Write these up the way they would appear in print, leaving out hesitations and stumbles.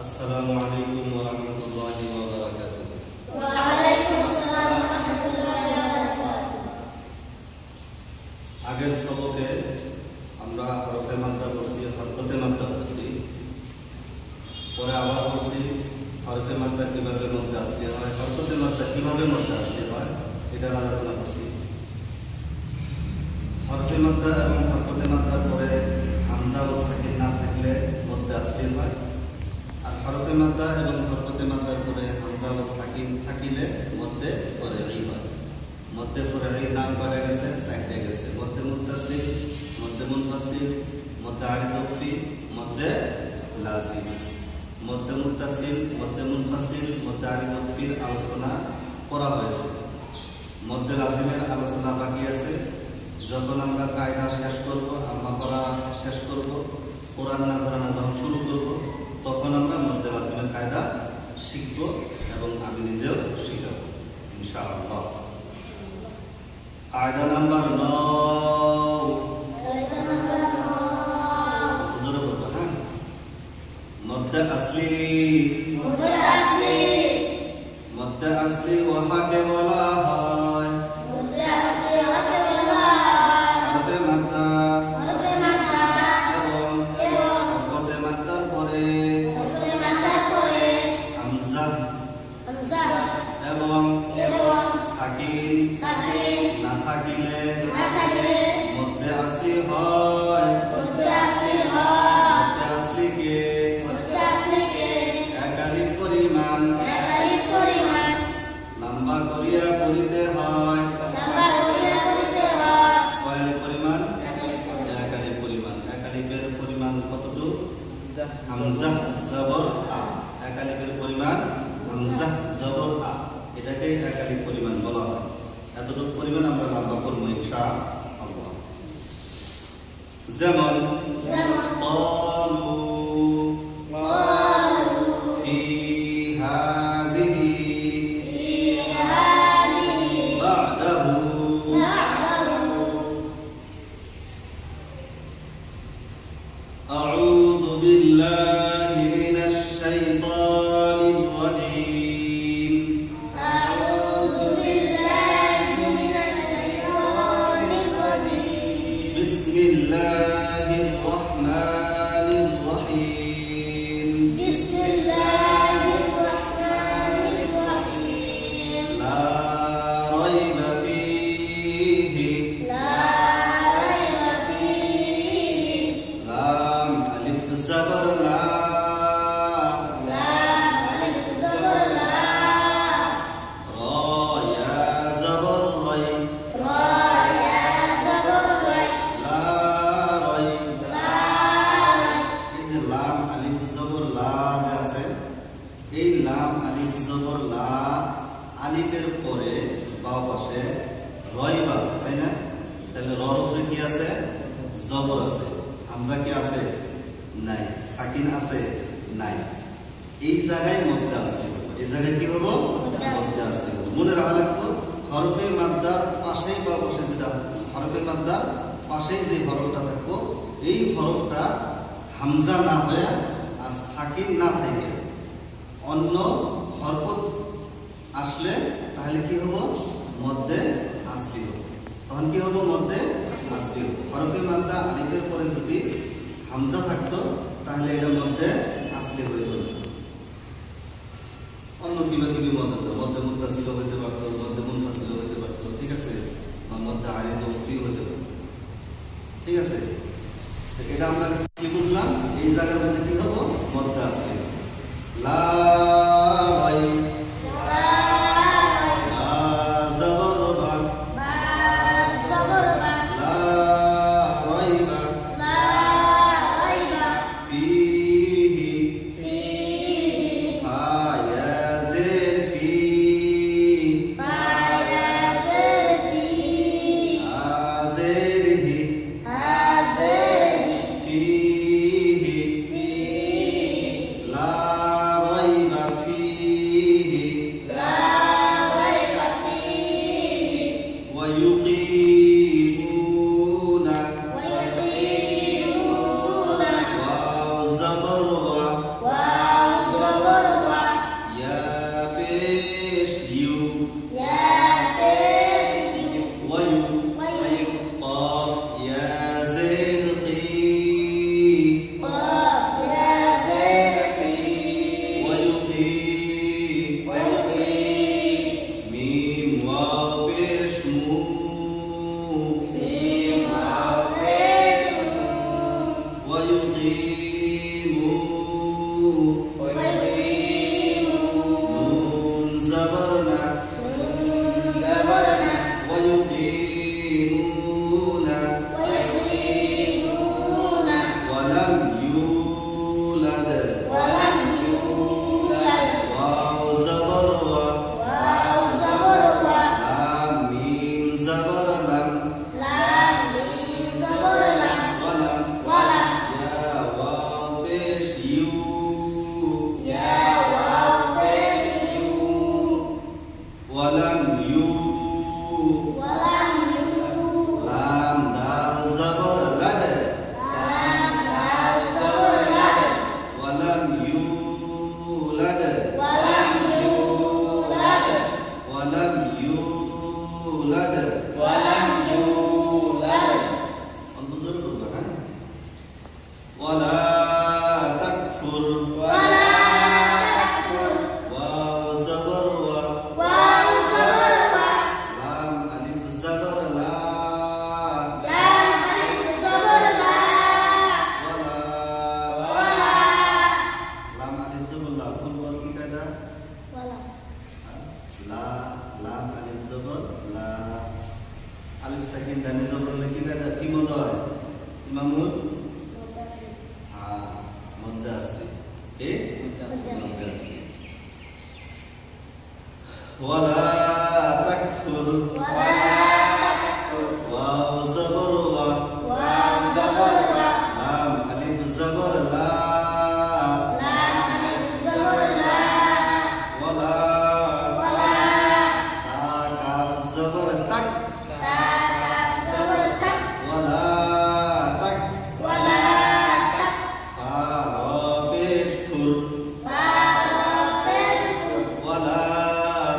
আসসালামু আলাইকুম ওয়া রাহমাতুল্লাহি ওয়া বারাকাতুহু। ওয়া আলাইকুম আসসালাম ওয়া রাহমাতুল্লাহি ওয়া বারাকাতুহু। আগের সবকে আমরা হরফে মাদ্দা পড়ছি, হরকতে মাদ্দা পড়ছি, পরে আবার পড়ছি হরফে মাদ্দা কিভাবে মধ্যে আসতে হয়, হরকতে মাদ্দা কিভাবে মধ্যে আসতে হয়, এটার আলোচনা করছি। হরফে মাদ্দা এবং হরকতে মাদ্দার পরে হামজা ও সাকিন না থাকলে মধ্যে আসতে হয়, আর হরফে মাদ্দা এবং হরকতে মাদ্দার পরে হামজা ও সাকিন থাকিলে মধ্যে ফরঈ হয়। মধ্যে ফরঈ নাম করা গেছে, চারটে গেছে: মধ্যে মুত্তাসিল, মধ্যে মুনফাসিল, মধ্যে আরিফি, মধ্যে লাজিম। মধ্যে মুত্তাসিল, মধ্যে মুনফাসিল, মধ্যে আরিফির আলোচনা করা হয়েছে। মধ্যে লাজিমের আলোচনা বাকি আছে। যখন আমরা কায়দা শেষ করব, আমরা পড়া শেষ করব, কোরআন নাযরানা যখন শুরু করব, তখন আমরা মধ্যে লাজিমের কায়দা শিখব এবং আমি নিজেও শিখাবো ইনশাআল্লাহ। কায়দা নাম্বার 9, জোরে বলবো, হ্যাঁ? মধ্যে আসলি, মধ্যে আসলি ওয়াহাকে বলা হয় হরফে মাদ্দা এবং হরকতে মাদ্দার পরে হামজা এবং সাকিন না থাকিলে মধ্যে আসলি হয়। মধ্যে আসলিকে এক আলিফ পরিমাণ লম্বা করিয়া পড়িতে হয়। কয় আলিফ পরিমাণ? এক আলিফ পরিমাণ। এক আলিফের পরিমাণ কতটুকু? হামজা জবর আ। এক আলিফের পরিমাণ হামজা জবর আ, এটাকে এক আলিফ পরিমাণ বলা হয়। এতটুকু পরিমাণ আমরা লম্বা করব ইনশাআল্লাহ। যেমন ক্বালু ফি হাযিহি বা'দাহু। আউযু বিল্লাহি মিনাশ শাইতানির রাজীম। বিসমিল্লাহির রাহমানির রহিম। লা রাইবা ফীহি। লাম আলিফ জবর লা। রা ইয়া জবর রাই। লা রাই। এই যে লাম আলিফ জবর লা যে আছে, এই লাম আলিফ জবর লা, আলিফের পরে বাম পাশে রয়বা আছে, তাই না? তাহলে রর উপরে কি আছে? জবর আছে। হামজা কি আছে? নাই। সাকিন আছে? নাই। এই জায়গায় মধ্যে আসবে। এই জায়গায় কি হলো? মধ্যে আসবে। মনে রাখা লাগতো, হরফে মাদ্দার পাশেই বা পাশে যেটা হরফে মাদ্দার পাশেই যে হরফটা থাকবো, এই হরফটা হামজা না হয়ে আর সাকিন না থাকে অন্য হরফ আসলে তাহলে কি হবো? মধ্যে আসলি হবে। তখন কি হবো? মধ্যে আসলি হবে। হরফে মাদ্দা আলিফের পরে যদি হামজা থাকতো তাহলে এটা মধ্যে আসলি হয়ে যেত। অন্য কিবা কিবি মধ্যে মুত্তাসিল হইতে পারতো, মধ্যে মুনফাসিল হইতে পারতো, ঠিক আছে? বা মধ্যে আরিজ ফি হইতে পারতো, ঠিক আছে? এটা আমরা কি বুঝলাম? এই জায়গার মধ্যে কি হবো? মধ্যে আসলি। লা রাই। এ ওয়ালা তাকফুর ওয়াও জবর ওয়া লাম আলিফ জবর লা ওয়ালা তা কাফ জবর তাক ওয়ালা তাক ফা রা পেশ ফুর ওয়ালা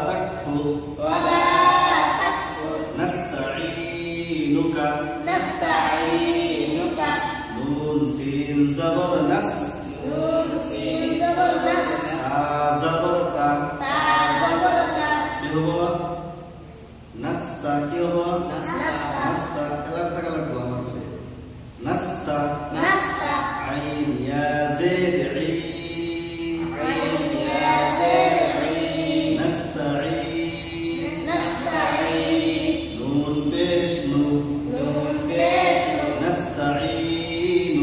তাকফুর نستعينك نون سين زبر نس تا زبر تا কি হবো নাস্তা কি হবো নাস্তা কালার থাকা লাগবে আমার বলে নাস্তা আইন ইয়া জিদ ই نستعين نون بيش نو نستعين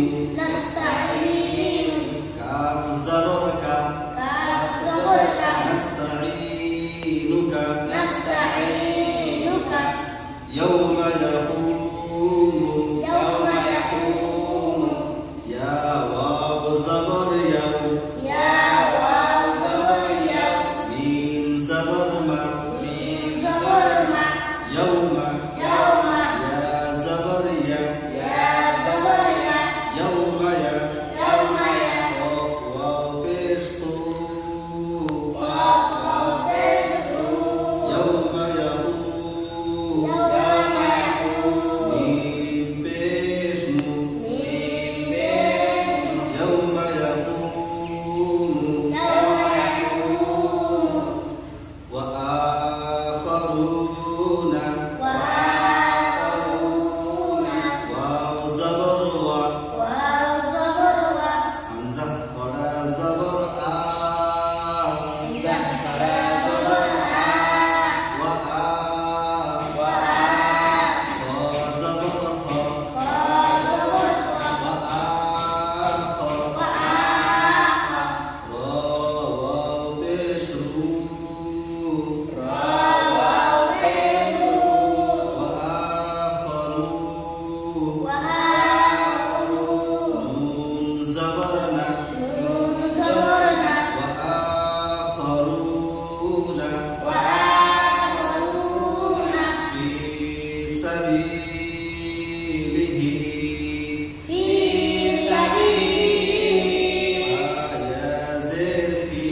كاف زبر كا نستعينك يوم يقوم يا واو زبر يوم ميم زبر ما يوم يا زبر يا يوم يا قاف واو بيش طو يوم يقوم ميم بيش مو يوم يقوم وآخرون واو زبر وا همزة خدا زبر آ وآ خا زبر خا وآخر را واو بيش رو وآخرون نون زبرنا وآخرون في سبيله يا زر في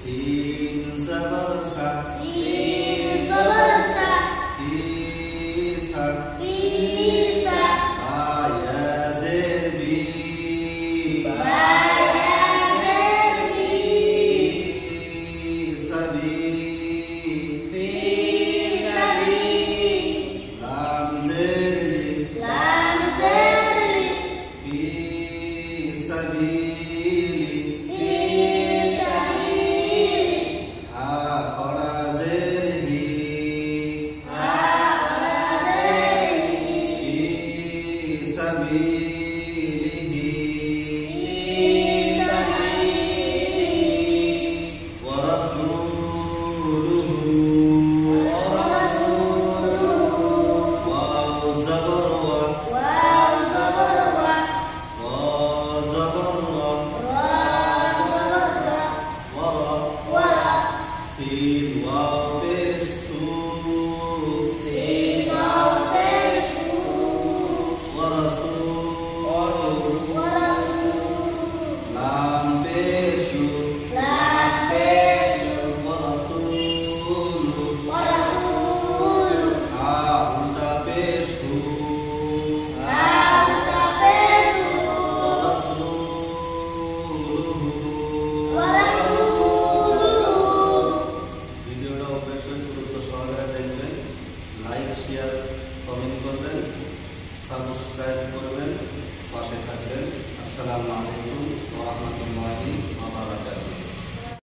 سين زبر سا في سا يا زر بي لام زر في سبيل ها خدا زر هي في سبيل